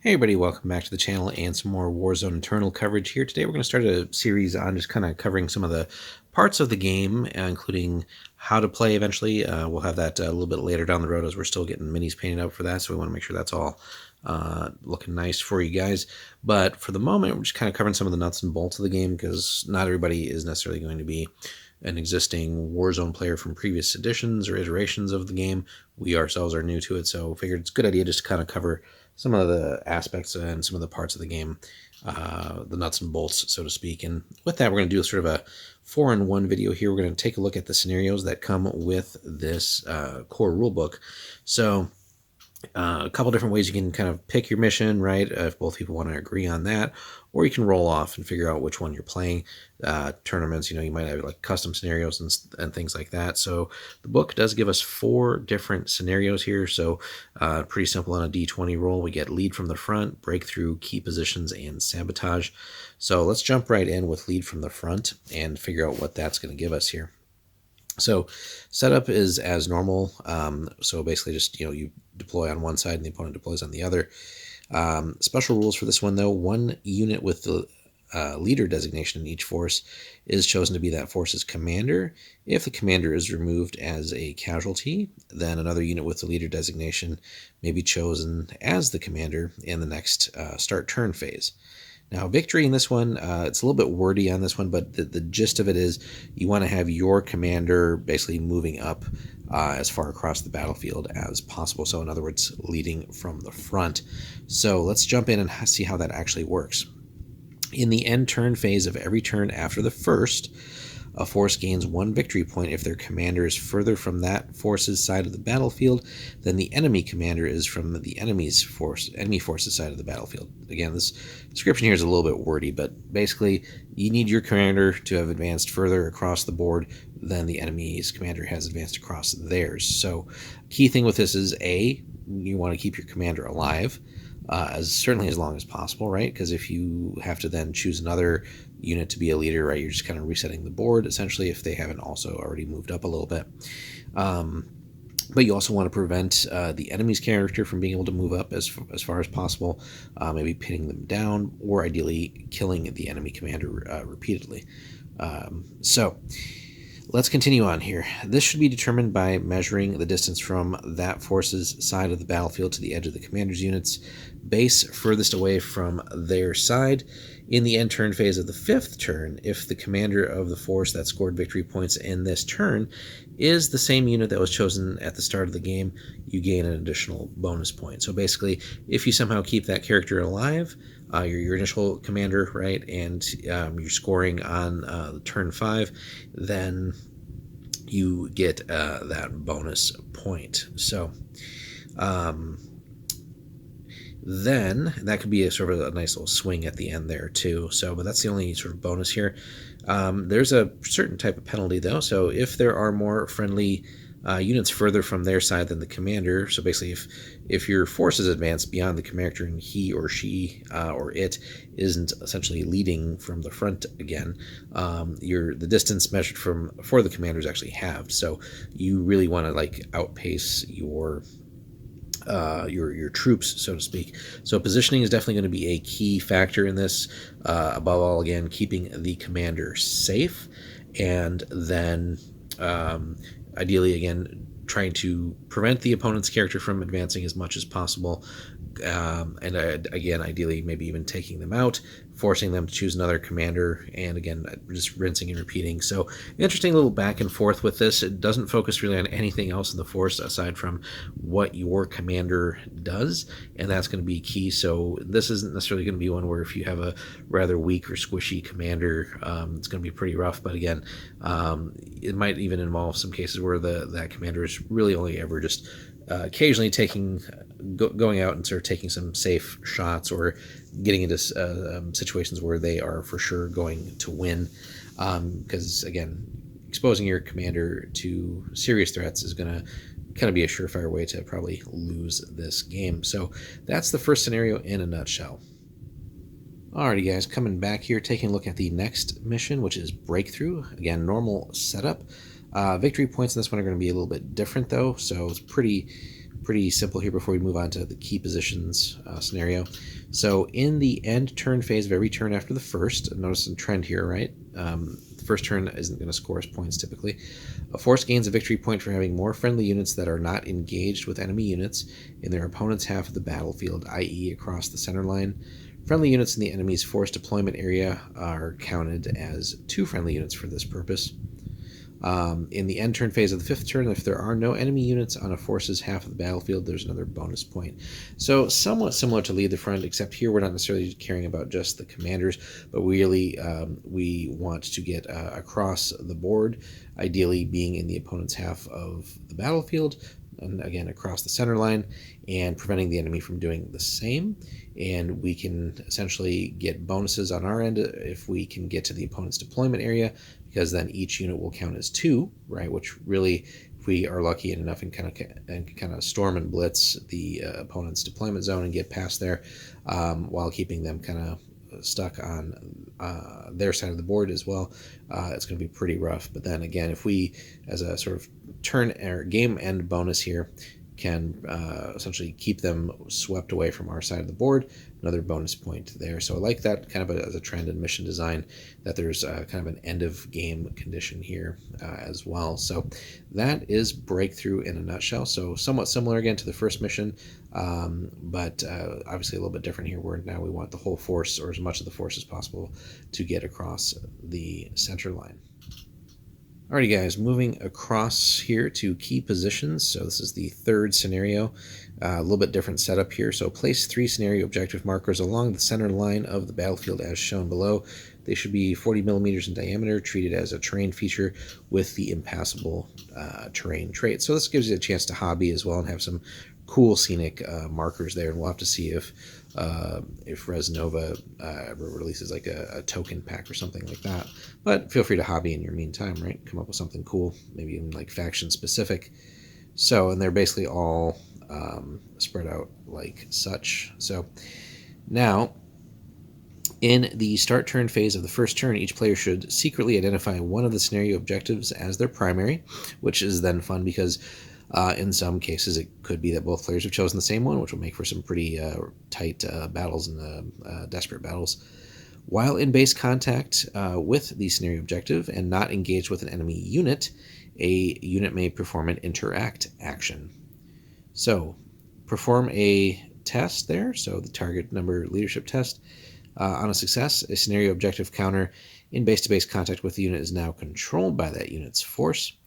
Hey everybody, welcome back to the channel and some more Warzone Eternal coverage here. Today we're going to start a series on just kind of covering some of the parts of the game, including how to play eventually. We'll have that a little bit later down the road as we're still getting minis painted up for that, so we want to make sure that's all looking nice for you guys. But for the moment, we're just kind of covering some of the nuts and bolts of the game because not everybody is necessarily going to be an existing Warzone player from previous editions or iterations of the game. We ourselves are new to it, so figured it's a good idea just to kind of cover some of the aspects and some of the parts of the game, the nuts and bolts, so to speak. And with that, we're going to do sort of a 4-in-1 video here. We're going to take a look at the scenarios that come with this core rulebook. So a couple different ways you can kind of pick your mission, right? If both people want to agree on that, or you can roll off and figure out which one you're playing. Tournaments, you might have like custom scenarios and things like that. So the book does give us 4 different scenarios here. So pretty simple on a D20 roll. We get lead from the front, breakthrough, key positions, and sabotage. So let's jump right in with lead from the front and figure out what that's going to give us here. So setup is as normal. So basically just, you deploy on one side and the opponent deploys on the other. Special rules for this one, though. One unit with the leader designation in each force is chosen to be that force's commander. If the commander is removed as a casualty, then another unit with the leader designation may be chosen as the commander in the next start turn phase. Now, victory in this one, it's a little bit wordy on this one, but the gist of it is you want to have your commander basically moving up as far across the battlefield as possible. So in other words, leading from the front. So let's jump in and see how that actually works. In the end turn phase of every turn after the first, a force gains 1 victory point if their commander is further from that force's side of the battlefield than the enemy commander is from the enemy force's side of the battlefield. Again, this description here is a little bit wordy, but basically you need your commander to have advanced further across the board than the enemy's commander has advanced across theirs. So key thing with this is you want to keep your commander alive. Certainly as long as possible, right? Because if you have to then choose another unit to be a leader, right, you're just kind of resetting the board, essentially, if they haven't also already moved up a little bit. But you also want to prevent the enemy's character from being able to move up as far as possible, maybe pinning them down, or ideally killing the enemy commander repeatedly. So let's continue on here. This should be determined by measuring the distance from that force's side of the battlefield to the edge of the commander's unit's base furthest away from their side. In the end turn phase of the 5th turn, if the commander of the force that scored victory points in this turn is the same unit that was chosen at the start of the game, you gain an additional bonus point. So basically, if you somehow keep that character alive, your initial commander, right, and you're scoring on turn 5, then you get that bonus point. So then that could be a sort of a nice little swing at the end there too. So, but that's the only sort of bonus here. There's a certain type of penalty though. So if there are more friendly units further from their side than the commander, so basically if your force is advanced beyond the commander and he or she or it isn't essentially leading from the front again, the distance measured for the commander is actually halved. So you really want to like outpace your troops, so to speak. So positioning is definitely going to be a key factor in this. Above all, again, keeping the commander safe, and then ideally, again, trying to prevent the opponent's character from advancing as much as possible. And again, ideally, maybe even taking them out, forcing them to choose another commander, and again, just rinsing and repeating. So interesting little back and forth with this. It doesn't focus really on anything else in the force aside from what your commander does, and that's going to be key. So this isn't necessarily going to be one where if you have a rather weak or squishy commander, it's going to be pretty rough. But again, it might even involve some cases where that commander is really only ever just occasionally going out and sort of taking some safe shots or getting into situations where they are for sure going to win. Because again, exposing your commander to serious threats is going to kind of be a surefire way to probably lose this game. So that's the first scenario in a nutshell. Alrighty guys, coming back here, taking a look at the next mission, which is Breakthrough. Again, normal setup. Victory points in this one are going to be a little bit different though, so it's pretty pretty simple here before we move on to the key positions scenario. So in the end turn phase of every turn after the first, notice a trend here, right? The first turn isn't going to score us points typically. A force gains a victory point for having more friendly units that are not engaged with enemy units in their opponent's half of the battlefield, i.e. across the center line. Friendly units in the enemy's force deployment area are counted as 2 friendly units for this purpose. In the end turn phase of the fifth turn, if there are no enemy units on a force's half of the battlefield, there's another bonus point. So somewhat similar to Lead the Front, except here we're not necessarily caring about just the commanders, but really we want to get across the board, ideally being in the opponent's half of the battlefield, and again across the center line, and preventing the enemy from doing the same. And we can essentially get bonuses on our end if we can get to the opponent's deployment area, because then each unit will count as 2, right? Which really, if we are lucky enough and kind of storm and blitz the opponent's deployment zone and get past there, while keeping them kind of stuck on their side of the board as well, it's going to be pretty rough. But then again, if we, as a sort of turn or game end bonus here, can essentially keep them swept away from our side of the board, another bonus point there. So I like that kind of as a trend in mission design, that there's kind of an end of game condition here as well. So that is Breakthrough in a nutshell. So somewhat similar again to the first mission, but obviously a little bit different here, where now we want the whole force, or as much of the force as possible, to get across the center line. Alrighty guys, moving across here to key positions. So this is the third scenario, a little bit different setup here. So place 3 scenario objective markers along the center line of the battlefield as shown below. They should be 40 millimeters in diameter, treated as a terrain feature with the impassable terrain trait. So this gives you a chance to hobby as well and have some cool scenic markers there. And we'll have to see if Resnova ever releases like a token pack or something like that. But feel free to hobby in your meantime, right? Come up with something cool, maybe even like faction specific. So, and they're basically all spread out like such. So now, in the start turn phase of the first turn, each player should secretly identify one of the scenario objectives as their primary, which is then fun because in some cases, it could be that both players have chosen the same one, which will make for some pretty tight battles and desperate battles. While in base contact with the scenario objective and not engaged with an enemy unit, a unit may perform an interact action. So, perform a test there, so the target number leadership test. On a success, a scenario objective counter in base-to-base contact with the unit is now controlled by that unit's force.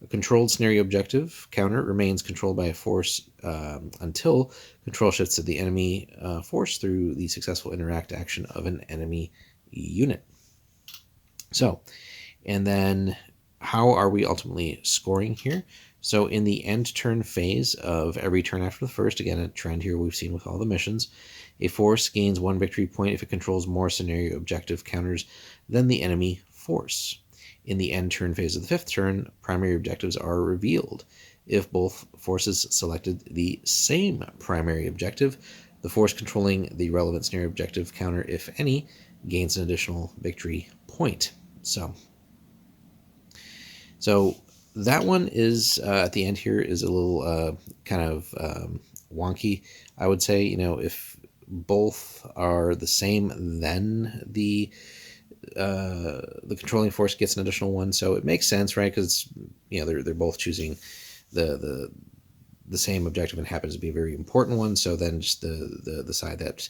A controlled scenario objective counter remains controlled by a force until control shifts to the enemy force through the successful interact action of an enemy unit. So, and then how are we ultimately scoring here? So in the end turn phase of every turn after the first, again, a trend here we've seen with all the missions, a force gains 1 victory point if it controls more scenario objective counters than the enemy force. In the end turn phase of the fifth turn, primary objectives are revealed. If both forces selected the same primary objective, the force controlling the relevant scenario objective counter, if any, gains an additional victory point. So that one is, at the end here, is a little kind of wonky, I would say. You know, if both are the same, then the controlling force gets an additional 1, so it makes sense, right? Because you know they're both choosing the same objective and happens to be a very important one. So then just the side that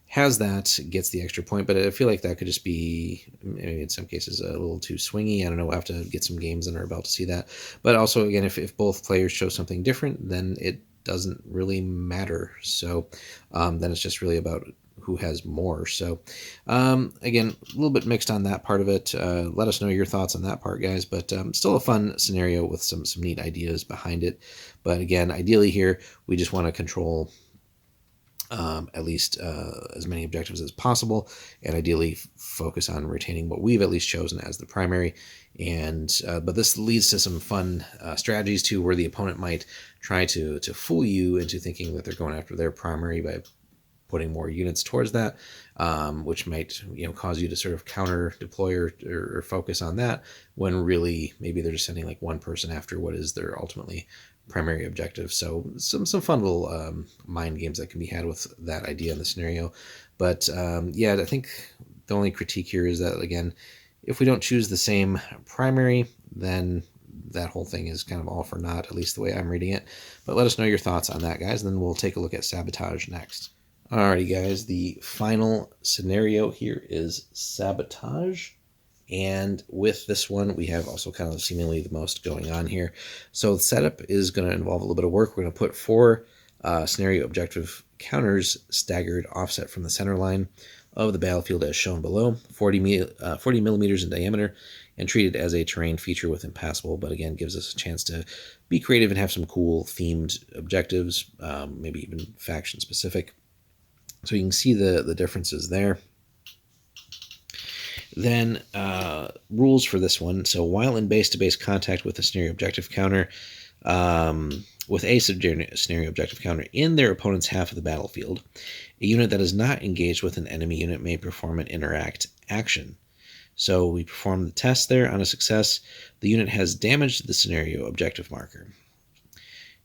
has that gets the extra point. But I feel like that could just be, maybe in some cases, a little too swingy. I don't know. We'll have to get some games under our belt to see that. But also, again, if both players show something different, then it doesn't really matter. So then it's just really about who has more. So again, a little bit mixed on that part of it. Let us know your thoughts on that part, guys. But still a fun scenario with some neat ideas behind it. But again, ideally here, we just want to control at least as many objectives as possible, and ideally focus on retaining what we've at least chosen as the primary. And but this leads to some fun strategies too, where the opponent might try to fool you into thinking that they're going after their primary by putting more units towards that, which might cause you to sort of counter deploy or focus on that, when really maybe they're just sending like one person after what is their ultimately primary objective. So some fun little mind games that can be had with that idea in the scenario. But yeah, I think the only critique here is that, again, if we don't choose the same primary, then that whole thing is kind of all for naught, at least the way I'm reading it. But let us know your thoughts on that, guys, and then we'll take a look at sabotage next. Alrighty, guys, the final scenario here is sabotage. And with this one, we have also kind of seemingly the most going on here. So the setup is going to involve a little bit of work. We're going to put 4 scenario objective counters staggered offset from the center line of the battlefield as shown below, 40 millimeters in diameter, and treated as a terrain feature with impassable, but again gives us a chance to be creative and have some cool themed objectives, maybe even faction specific. So you can see the differences there. Then rules for this one. So while in base-to-base contact with a scenario objective counter, with a scenario objective counter in their opponent's half of the battlefield, a unit that is not engaged with an enemy unit may perform an interact action. So we perform the test there. On a success, the unit has damaged the scenario objective marker.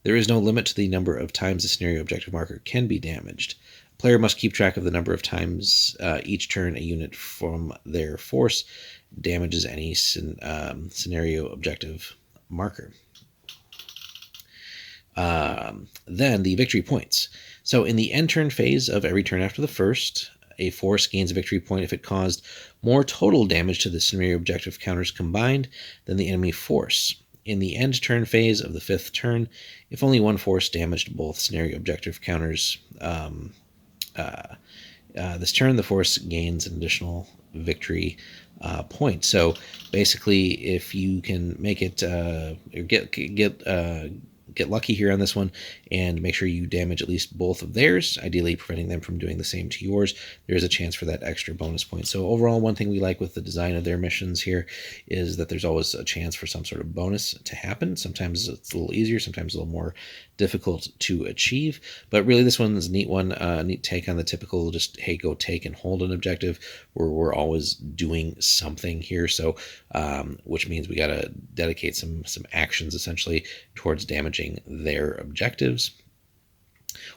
There is no limit to the number of times the scenario objective marker can be damaged. Player must keep track of the number of times each turn a unit from their force damages any scenario objective marker. Then the victory points. So in the end turn phase of every turn after the first, a force gains a victory point if it caused more total damage to the scenario objective counters combined than the enemy force. In the end turn phase of the 5th turn, if only one force damaged both scenario objective counters this turn, the force gains an additional victory point. So basically, if you can make it get lucky here on this one and make sure you damage at least both of theirs, ideally preventing them from doing the same to yours, there's a chance for that extra bonus point. So overall, one thing we like with the design of their missions here is that there's always a chance for some sort of bonus to happen. Sometimes it's a little easier, sometimes a little more difficult to achieve, but really this one is a neat one, neat take on the typical just, hey, go take and hold an objective, where we're always doing something here. So which means we got to dedicate some actions essentially towards damaging their objectives,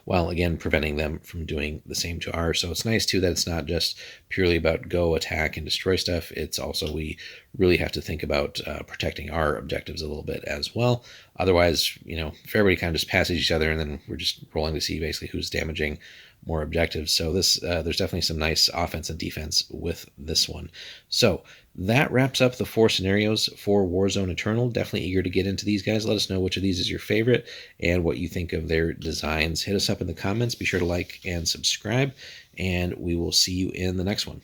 while again preventing them from doing the same to ours. So it's nice too that it's not just purely about go attack and destroy stuff. It's also, we really have to think about protecting our objectives a little bit as well. Otherwise, if everybody kind of just passes each other and then we're just rolling to see basically who's damaging more objectives. So this there's definitely some nice offense and defense with this one. So that wraps up the 4 scenarios for Warzone Eternal. Definitely eager to get into these guys. Let us know which of these is your favorite and what you think of their designs. Hit us up in the comments. Be sure to like and subscribe, and we will see you in the next one.